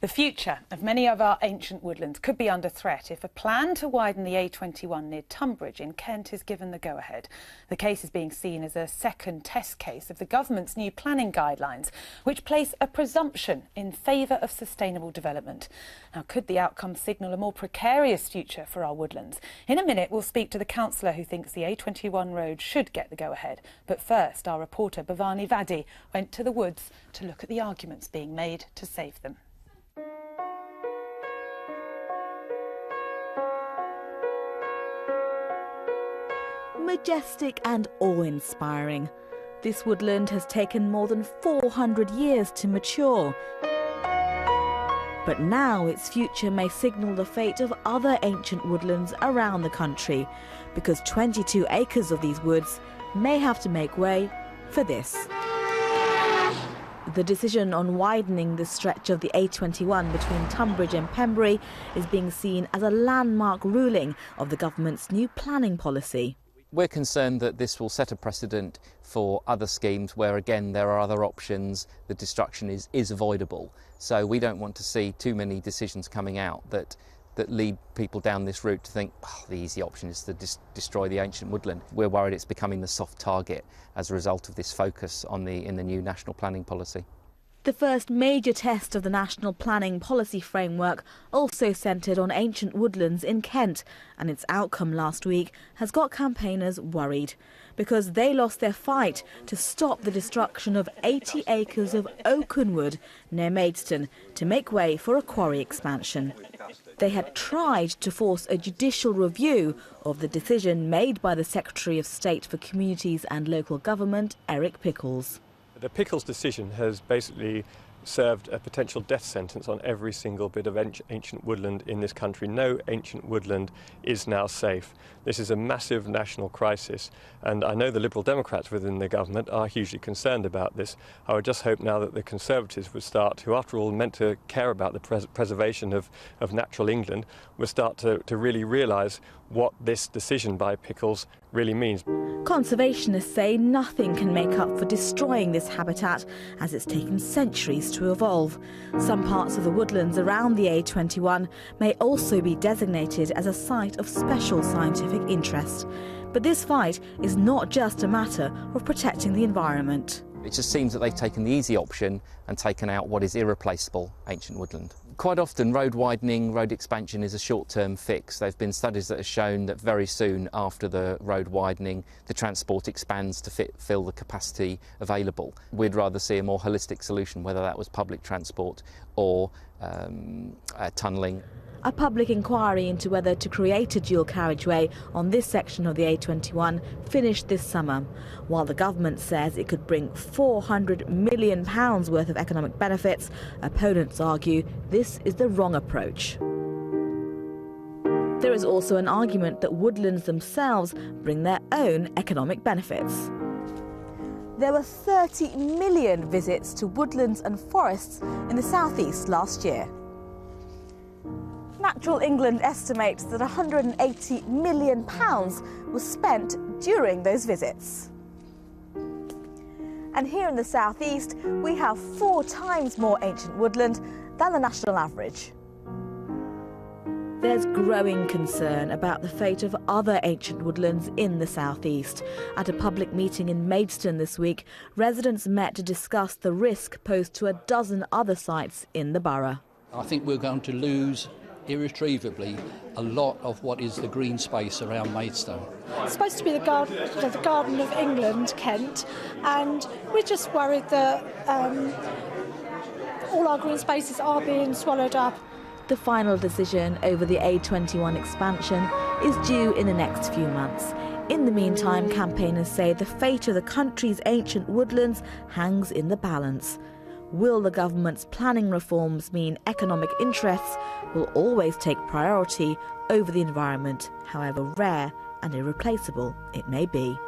The future of many of our ancient woodlands could be under threat if a plan to widen the A21 near Tunbridge in Kent is given the go-ahead. The case is being seen as a second test case of the government's new planning guidelines, which place a presumption in favour of sustainable development. Now, could the outcome signal a more precarious future for our woodlands? In a minute, we'll speak to the councillor who thinks the A21 road should get the go-ahead. But first, our reporter Bhavani Vadi went to the woods to look at the arguments being made to save them. Majestic and awe-inspiring, this woodland has taken more than 400 years to mature. But now its future may signal the fate of other ancient woodlands around the country, because 22 acres of these woods may have to make way for this. The decision on widening the stretch of the A21 between Tunbridge and Pembury is being seen as a landmark ruling of the government's new planning policy. We're concerned that this will set a precedent for other schemes where, again, there are other options, the destruction is avoidable. So we don't want to see too many decisions coming out that lead people down this route to think, oh, the easy option is to destroy the ancient woodland. We're worried it's becoming the soft target as a result of this focus on in the new national planning policy. The first major test of the national planning policy framework also centred on ancient woodlands in Kent, and its outcome last week has got campaigners worried because they lost their fight to stop the destruction of 80 acres of oaken wood near Maidstone to make way for a quarry expansion. They had tried to force a judicial review of the decision made by the Secretary of State for Communities and Local Government, Eric Pickles. The Pickles decision has basically served a potential death sentence on every single bit of ancient woodland in this country. No ancient woodland is now safe. This is a massive national crisis, and I know the Liberal Democrats within the government are hugely concerned about this. I would just hope now that the Conservatives would start, who after all meant to care about the preservation of natural England, would start to really realise what this decision by Pickles really means. Conservationists say nothing can make up for destroying this habitat, as it's taken centuries to evolve. Some parts of the woodlands around the A21 may also be designated as a site of special scientific interest. But this fight is not just a matter of protecting the environment. It just seems that they've taken the easy option and taken out what is irreplaceable ancient woodland. Quite often road widening, road expansion is a short-term fix. There have been studies that have shown that very soon after the road widening, the transport expands to fill the capacity available. We'd rather see a more holistic solution, whether that was public transport or tunnelling. A public inquiry into whether to create a dual carriageway on this section of the A21 finished this summer. While the government says it could bring £400 million worth of economic benefits, opponents argue this is the wrong approach. There is also an argument that woodlands themselves bring their own economic benefits. There were 30 million visits to woodlands and forests in the southeast last year. Natural England estimates that £180 million was spent during those visits. And here in the southeast, we have 4 times more ancient woodland than the national average. There's growing concern about the fate of other ancient woodlands in the southeast. At a public meeting in Maidstone this week, residents met to discuss the risk posed to a dozen other sites in the borough. I think we're going to lose irretrievably a lot of what is the green space around Maidstone. It's supposed to be the Garden of England, Kent, and we're just worried that all our green spaces are being swallowed up. The final decision over the A21 expansion is due in the next few months. In the meantime, campaigners say the fate of the country's ancient woodlands hangs in the balance. Will the government's planning reforms mean economic interests will always take priority over the environment, however rare and irreplaceable it may be?